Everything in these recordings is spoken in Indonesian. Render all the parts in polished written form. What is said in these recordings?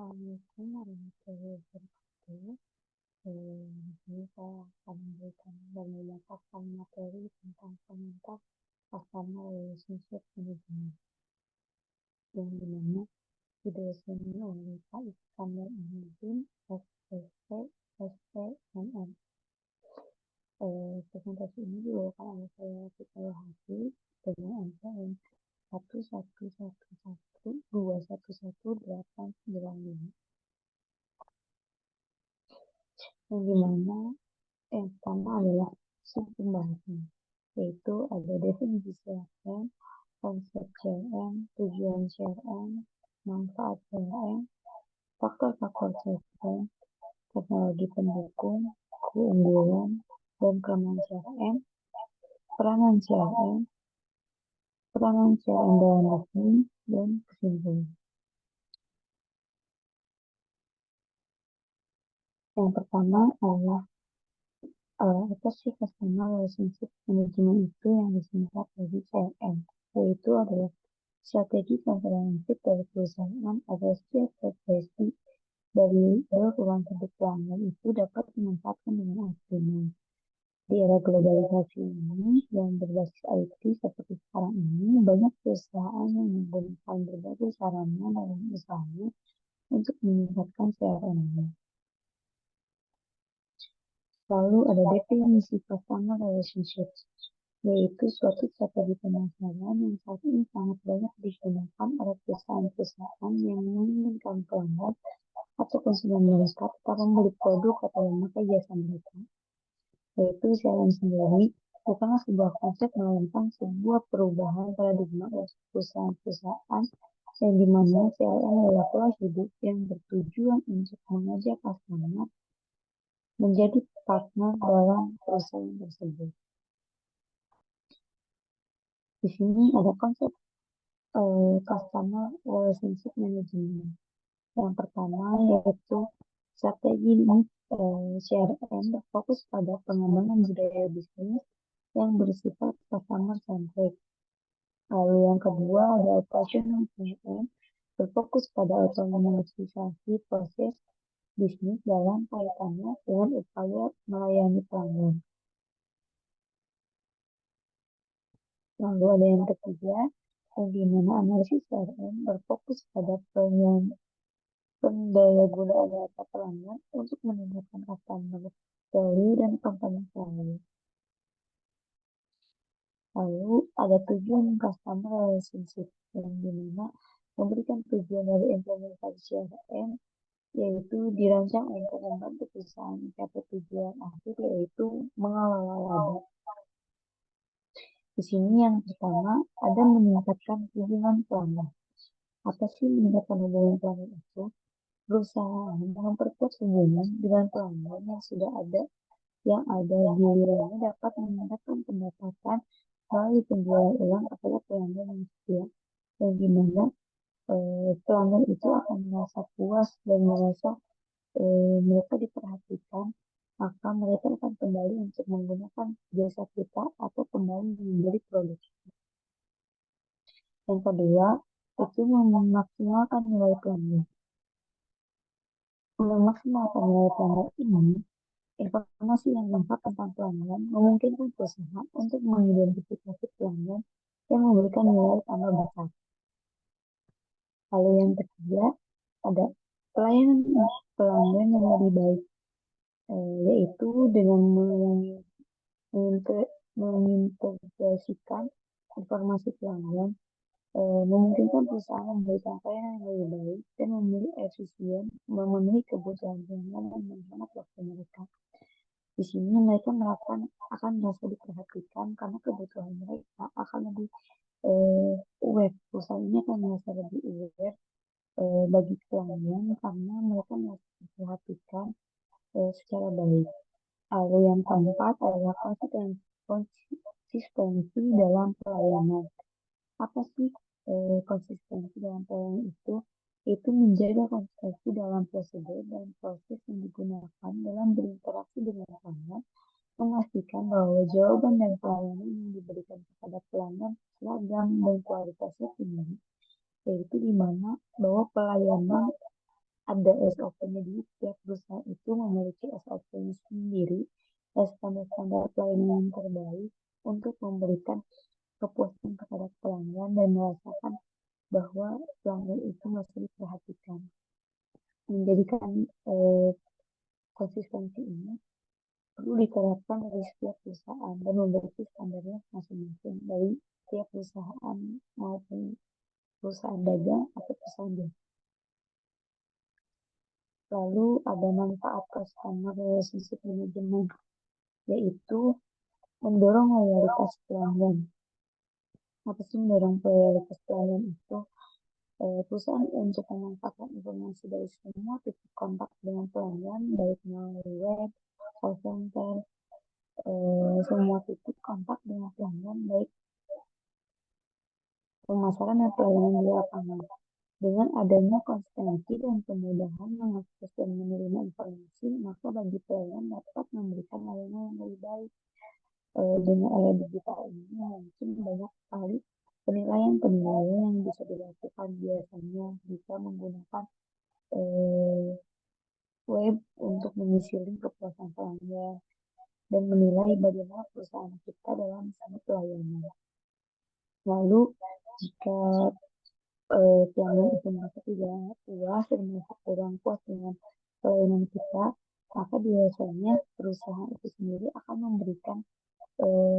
Assalamualaikum warahmatullahi wabarakatuh. Di sini saya akan memberikan dan memaparkan materi tentang komentar customer relationship management, yang dimana didosenkan oleh Pak Iskandar Ahmadin, SPC, SPMM. Presentasi ini dibawakan oleh saya Fikaya Hadi dengan MPN 111121189, yang dimana yang pertama adalah sub pembahasan, yaitu ada definisi CRM, konsep CRM, tujuan CRM, manfaat CRM, faktor-faktor CRM, teknologi pendukung, keunggulan dan kelemahan CRM, peranan CRM, dalam bisnis, dan kesimpulan. Yang pertama adalah apa sih customer relationship management itu, yang disingkat dari CRM, yaitu adalah strategi komprehensif dari perusahaan agar setiap frekuensi dari ruang hidup pelanggan itu dapat dimanfaatkan dengan optimal. Di era globalisasi ini yang berbasis IT seperti sekarang ini, banyak perusahaan yang menggunakan berbagai sarana dalam usahanya untuk meningkatkan CRM-nya. Lalu ada definisi customer relationship, yaitu suatu strategi pemasaran yang saat ini sangat banyak digunakan oleh perusahaan-perusahaan yang menginginkan pelanggan atau konsumen mereka tetap membeli produk atau memakai jasa mereka. Yaitu CRM sendiri bukanlah sebuah konsep, melainkan sebuah perubahan paradigma untuk perusahaan-perusahaan yang dimana CRM adalah pola hidup yang bertujuan untuk mengajak customer menjadi partner dalam perusahaan tersebut. Di sini ada konsep customer relationship management. Yang pertama yaitu strategi CRM berfokus pada pengembangan budaya bisnis yang bersifat customer centric. Lalu yang kedua ada operational CRM berfokus pada otomatisasi proses bisnis dalam kaitannya dengan upaya melayani pelanggan. Lalu ada yang ketiga, yang dimana analisis CRM berfokus pada pendayagunaan data pelanggan untuk meningkatkan customer value dan company value. Lalu ada tujuan customer relationship, yang dimana memberikan tujuan dari implementasi CRM, yaitu dirancang untuk membantu perusahaan mencapai tujuan akhir, yaitu mengelola laba. Di sini yang pertama ada meningkatkan hubungan pelanggan. Apa sih meningkatkan hubungan pelanggan itu? Berusaha memperkuat hubungan dengan pelanggan yang sudah ada, gilirannya dapat meningkatkan pendapatan melalui penjualan ulang kepada pelanggan yang setia, yang dimana pelanggan itu akan merasa puas dan merasa mereka diperhatikan, maka mereka akan kembali untuk menggunakan jasa kita atau kembali membeli produk kita. Yang kedua, itu memaksimalkan nilai pelanggan. Memaksimalkan nilai pelanggan ini, informasi yang lengkap tentang pelanggan memungkinkan perusahaan untuk mengidentifikasi pelanggan yang memberikan nilai tambah besar. Lalu yang ketiga, ada pelayanan pelanggan yang lebih baik, yaitu dengan mengintegrasikan informasi pelanggan, memungkinkan perusahaan memberikan pelayanan yang lebih baik dan memilih efisien memenuhi kebutuhan pelanggan dan menghemat waktu mereka. Di sini mereka akan merasa diperhatikan karena kebutuhan mereka akan lebih aware. Perusahaan ini akan merasa lebih aware bagi pelanggan karena mereka merasa diperhatikan secara baik. Lalu yang keempat adalah konsistensi dalam pelayanan. Apa sih konsistensi dalam pelayanan itu? Itu menjaga konsistensi dalam prosedur dan proses yang digunakan dalam berinteraksi dengan pelanggan, memastikan bahwa jawaban dan pelayanan yang diberikan kepada pelanggan seragam dan kualitasnya tinggi, yaitu di mana bahwa pelayanan ada SOP-nya di tiap perusahaan itu memiliki SOP-nya sendiri, standar-standar pelayanan yang terbaik untuk memberikan kepuasan kepada pelanggan dan merasakan bahwa pelanggan itu masih diperhatikan. Menjadikan konsistensi ini perlu diterapkan dari setiap perusahaan dan memiliki standarnya masing-masing dari setiap perusahaan maupun perusahaan dagang atau perusahaan jasa. Lalu ada manfaat customer relationship management, yaitu mendorong loyalitas pelanggan. Apa sih mendorong loyalitas pelanggan itu? Perusahaan untuk memanfaatkan informasi dari semua titik kontak dengan pelanggan, baik melalui web, call center, semua titik kontak dengan pelanggan, baik pemasaran dan pelayanan di lapangan. Dengan adanya konsistensi dan kemudahan mengakses dan menerima informasi, maka bagi pelanggan dapat memberikan layanan yang lebih baik. Dengan era digital ini mungkin banyak sekali penilaian-penilaian yang bisa dilakukan, biasanya bisa menggunakan web untuk mengisi link kepuasan pelanggan dan menilai bagaimana perusahaan kita dalam segi pelayanan. Lalu jika pelanggan itu merasa tidak puas dan merasa kurang puas dengan pelayanan kita, maka biasanya perusahaan itu sendiri akan memberikan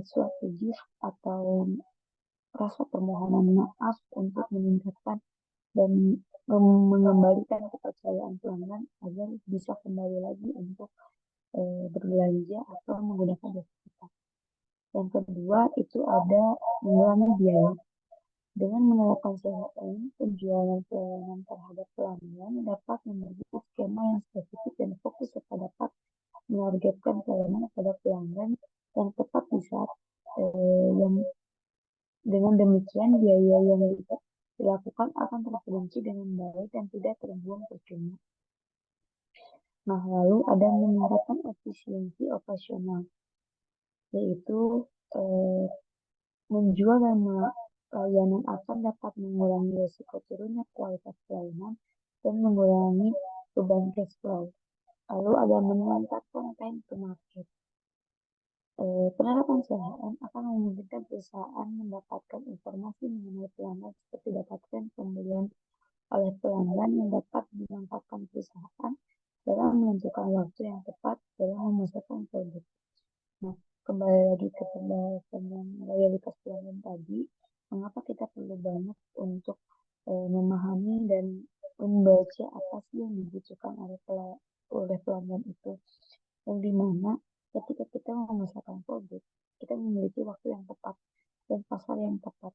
suatu gift atau rasa permohonan maaf untuk meningkatkan dan mengembalikan kepercayaan pelanggan agar bisa kembali lagi untuk berbelanja atau menggunakan jasa kita. Yang kedua itu ada mengurangi biaya. Dengan menerapkan CRM, penjualan pelayanan terhadap pelanggan dapat memiliki skema yang spesifik dan fokus serta dapat menargetkan pelayanan pada pelanggan yang tepat di saat yang dengan demikian biaya yang dilakukan akan terperinci dengan baik dan tidak terbuang percuma. Nah, lalu ada meningkatkan efisiensi operasional, yaitu menjual dan layanan akan dapat mengurangi risiko turunnya kualitas pelayanan dan mengurangi beban cash flow. Lalu ada meningkatkan time to market. Penerapan CRM akan memungkinkan perusahaan mendapatkan informasi mengenai pelanggan seperti dapatkan pembelian oleh pelanggan yang dapat dimanfaatkan perusahaan dalam menentukan waktu yang tepat dalam memasarkan produk. Nah, kembali lagi ke pembahasan yang loyalitas pelanggan tadi, mengapa kita perlu banget untuk memahami dan membaca apa sih yang dibutuhkan oleh pelanggan itu, yang dimana ketika kita memasarkan produk, kita memiliki waktu yang tepat dan pasar yang tepat.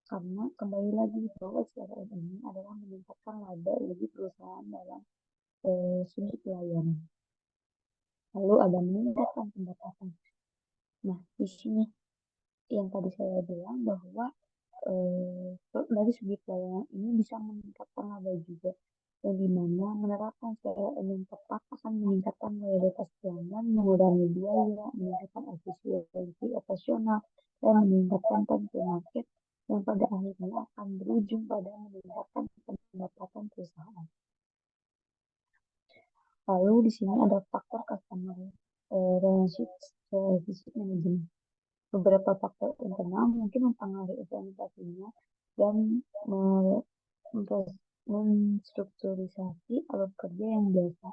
Karena kembali lagi bahwa CRM ini adalah meningkatkan laba bagi perusahaan dalam segi pelayanan. Lalu ada meningkatkan pendapatan. Nah, di sini yang tadi saya bilang bahwa dari segi pelayanan ini bisa meningkatkan laba juga, yang dimana menerapkan CRM yang tepat akan meningkatkan loyalitas pelanggan, mengurangi biaya, meningkatkan efisiensi operasional, dan meningkatkan time to market yang pada akhirnya akan berujung pada meningkatkan pendapatan perusahaan. Lalu di sini ada faktor customer relationship management. Beberapa faktor internal mungkin mempengaruhi implementasinya dan menstrukturisasi alur kerja yang biasa.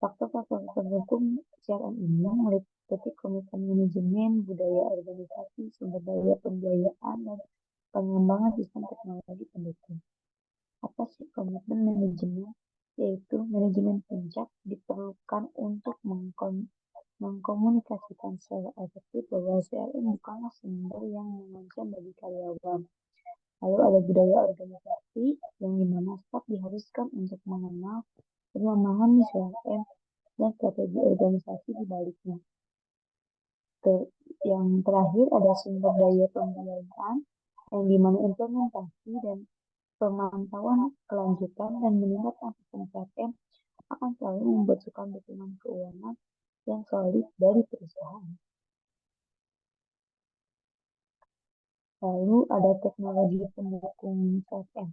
Faktor-faktor pendukung CRM ini meliputi komitmen manajemen, budaya organisasi, sumber daya pembiayaan, dan pengembangan sistem teknologi pendukung. Apa sih komitmen manajemen? Yaitu manajemen puncak diperlukan untuk mengkomunikasikan secara efektif bahwa CRM bukanlah sumber yang mengancam bagi karyawan. Lalu ada budaya organisasi yang dimana staf diharuskan untuk mengenal dan memahami CRM dan strategi organisasi di baliknya. Yang terakhir ada sumber daya pembiayaan yang dimana implementasi dan pemantauan kelanjutan dan meningkatkan sistem CRM akan selalu membutuhkan dukungan keuangan yang solid dari perusahaan. Lalu ada teknologi pendukung CRM.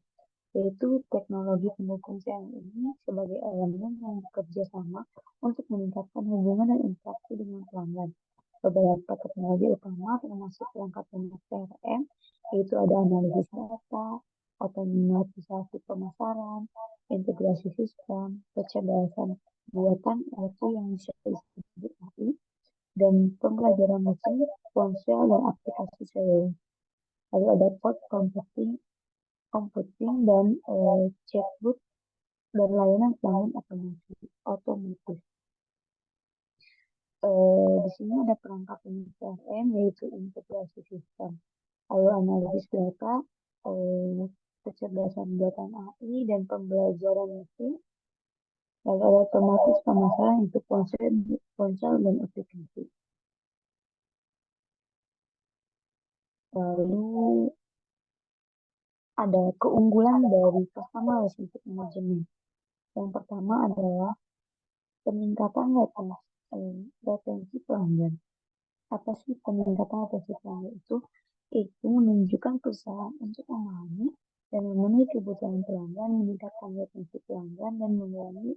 yaitu teknologi pendukung CRM ini sebagai elemen yang bekerja sama untuk meningkatkan hubungan dan interaksi dengan pelanggan. Beberapa teknologi utama termasuk perangkat lunak CRM, yaitu ada analisis data, otomatisasi pemasaran, integrasi sistem, kecerdasan buatan yaitu yang bisa disebut AI, dan pembelajaran mesin, ponsel, dan aplikasi seluler. Lalu ada cloud computing dan chatbot dan layanan pelanggan otomatis. Di sini ada perangkat lunak CRM yaitu integrasi sistem, lalu analisis data, kecerdasan buatan AI dan pembelajaran mesin, lalu ada otomatis pemasaran itu ponsel dan aplikasi. Lalu ada keunggulan dari customer relationship management. Yang pertama adalah peningkatan retensi pelanggan. Apa sih peningkatan retensi pelanggan itu? Itu menunjukkan perusahaan untuk memahami dan memenuhi kebutuhan pelanggan, meningkatkan retensi pelanggan, dan mengurangi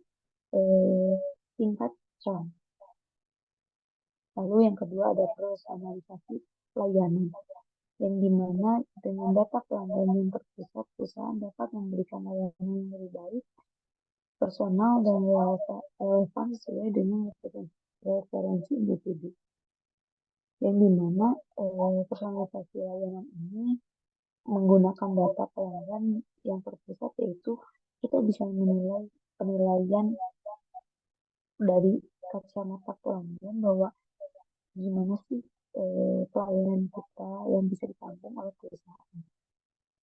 tingkat churn. Lalu yang kedua ada personalisasi pelayanan, yang dimana dengan data pelanggan yang terpusat, perusahaan dapat memberikan layanan yang lebih baik, personal, dan relevan sesuai dengan referensi individu. Yang dimana personalisasi layanan ini menggunakan data pelanggan yang terpusat, yaitu kita bisa menilai penilaian dari kacamata pelanggan bahwa gimana sih pelayanan kita yang bisa ditampung oleh perusahaan.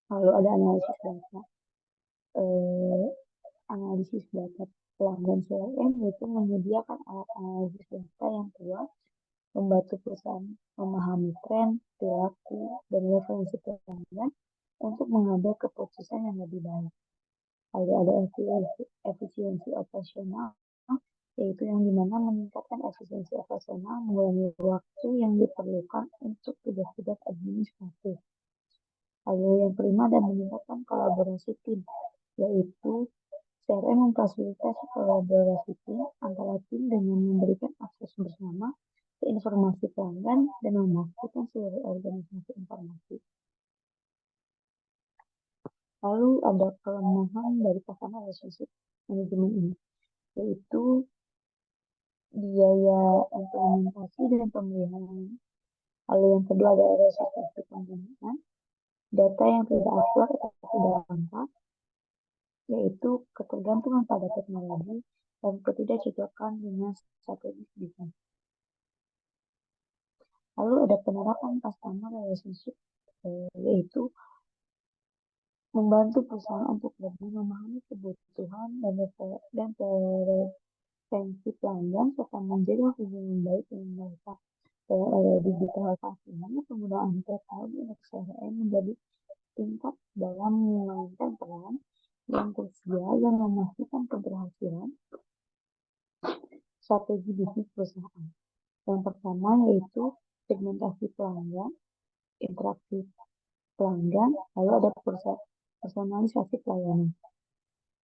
Lalu ada analisis data pelanggan CRM, yaitu menyediakan alat analisis data yang kuat, membantu perusahaan memahami tren, perilaku, dan referensi pelanggan untuk mengambil keputusan yang lebih baik. Lalu ada efisiensi operasional, yaitu yang dimana meningkatkan efisiensi operasional, mengurangi waktu yang diperlukan untuk tugas-tugas administratif. Lalu yang kelima dan meningkatkan kolaborasi tim, yaitu CRM memfasilitasi kolaborasi tim antara tim dengan memberikan akses bersama ke informasi pelanggan dan memastikan seluruh organisasi informasi. Lalu ada kelemahan dari customer relationship management ini, yaitu biaya implementasi dan pemeliharaan. Lalu yang kedua ada resolusi penggunaan, data yang tidak akurat atau tidak lengkap, yaitu ketergantungan pada teknologi dan ketidakcocokan dengan strategi bisnis. Lalu ada penerapan customer relationship, yaitu membantu perusahaan untuk lebih memahami kebutuhan dan preferensi pelanggan serta menjaga hubungan baik dengan mereka. Digitalisasi penggunaan teknologi untuk CRM menjadi tingkat dalam memainkan peran yang krusial dan memastikan keberhasilan strategi bisnis perusahaan. Yang pertama yaitu segmentasi pelanggan, interaksi pelanggan, lalu ada personalisasi pelayanan.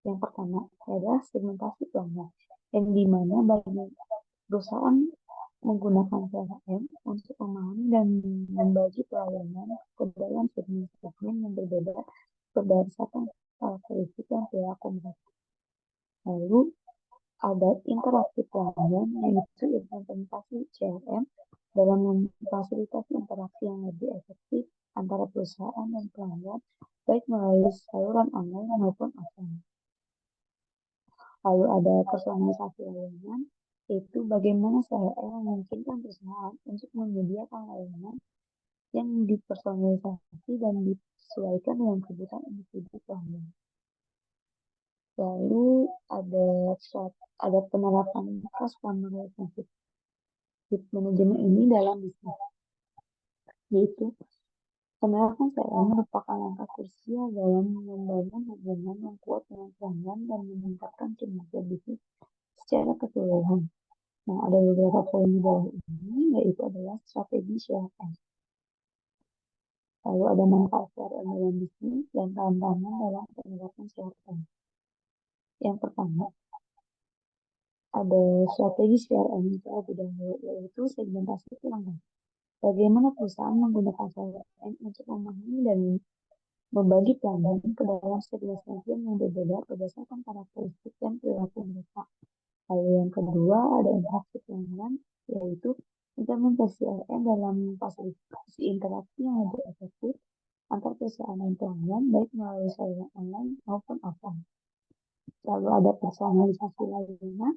Yang pertama adalah segmentasi pelanggan, yang dimana bagi perusahaan menggunakan CRM untuk memahami dan membagi pelayanan ke dalam segmen yang berbeda berdasarkan karakteristik dan perilaku mereka. Lalu ada interaksi pelanggan, yaitu implementasi CRM dalam memfasilitasi interaksi yang lebih efektif antara perusahaan dan pelanggan, baik melalui saluran online maupun offline. Lalu ada personalisasi layanan, yaitu bagaimana CRM memungkinkan perusahaan untuk menyediakan layanan yang dipersonalisasi dan disesuaikan dengan kebutuhan individu pelanggan. Lalu ada penerapan customer relationship manajemen ini dalam bisnis, yaitu penerapan CRM merupakan langkah krusial dalam membangun hubungan yang kuat dengan pelanggan dan meningkatkan kinerja bisnis secara keseluruhan. Nah, ada beberapa poin di bawah ini, yaitu adalah strategi CRM. Lalu ada manfaat CRM dalam bisnis dan tantangan dalam penerapan CRM. Yang pertama, ada strategi CRM secara budaya, yaitu segmentasi pelanggan. Bagaimana perusahaan menggunakan CRM untuk memahami dan membagi pelanggan ke dalam segmentasi yang berbeda berdasarkan karakteristik dan perilaku mereka. Lalu yang kedua ada interaksi pelanggan, yaitu implementasi CRM dalam fasilitasi interaksi yang lebih efektif antar perusahaan dan pelanggan, baik melalui saluran online maupun offline. Lalu ada personalisasi layanan,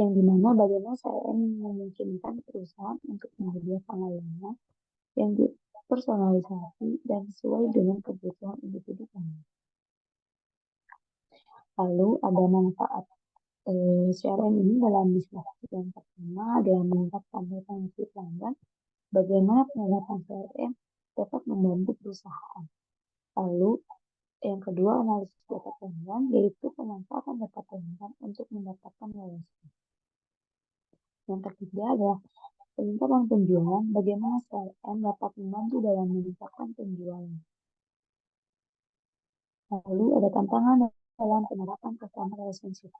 yang dimana bagaimana CRM memungkinkan perusahaan untuk menyediakan layanan yang dipersonalisasi dan sesuai dengan kebutuhan individu pelanggan. Lalu ada manfaat CRM ini dalam bisnis. Yang pertama adalah meningkatkan retensi pelanggan. Bagaimana penerapan CRM dapat membantu perusahaan. Lalu yang kedua analisis data pelanggan, yaitu pemanfaatan data pelanggan untuk mendapatkan wawasan. Yang ketiga adalah peningkatan penjualan. Bagaimana CRM dapat membantu dalam meningkatkan penjualan. Lalu ada tantangan dalam penerapan customer relationship.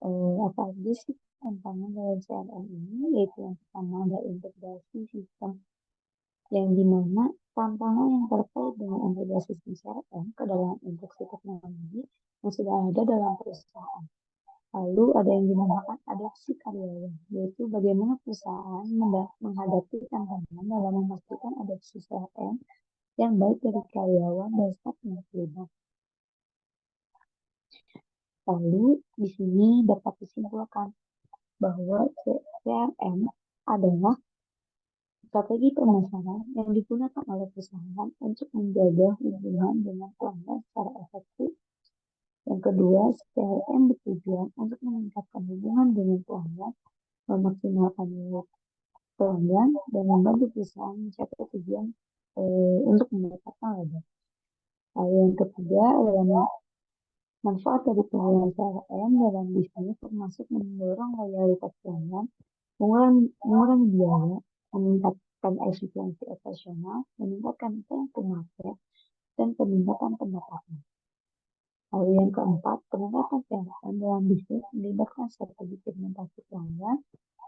Apa aja sih tantangan dalam CRM ini? Yaitu yang pertama ada integrasi sistem, yang dimana tantangan yang terkait dengan integrasi sistem CRM ke dalam integrasi teknologi yang sudah ada dalam perusahaan. Lalu ada yang dinamakan adopsi karyawan, yaitu bagaimana perusahaan menghadapi tantangan dalam memastikan adopsi CRM yang baik dari karyawan dan staf yang terlibat. Lalu di sini dapat disimpulkan bahwa CRM adalah strategi pemasaran yang digunakan oleh perusahaan untuk menjaga hubungan dengan pelanggan secara efektif. Yang kedua, CRM bertujuan untuk meningkatkan hubungan dengan pelanggan, memaksimalkan nilai pelanggan, dan membantu perusahaan mencapai tujuan untuk mendapatkan laba. Lalu yang ketiga adalah manfaat dari penggunaan CRM dalam bisnis, termasuk mendorong loyalitas pelanggan, mengurangi biaya, meningkatkan efisiensi operasional, meningkatkan time to market, dan peningkatan pendapatan. Lalu yang keempat, penerapan CRM dalam bisnis melibatkan strategi segmentasi pelanggan,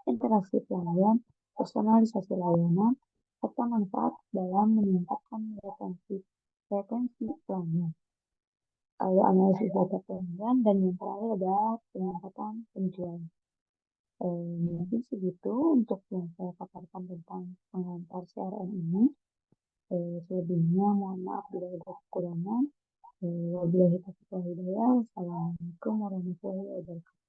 interaksi pelanggan, personalisasi layanan, serta manfaat dalam meningkatkan retensi pelanggan. Lalu analisis data pelanggan, dan yang terakhir adalah peningkatan penjualan. Mungkin segitu untuk yang saya paparkan tentang pengantar CRM ini. Selebihnya mohon maaf bila ada kekurangan. Wabillahi taufiq wal hidayah. Wassalamualaikum warahmatullahi wabarakatuh.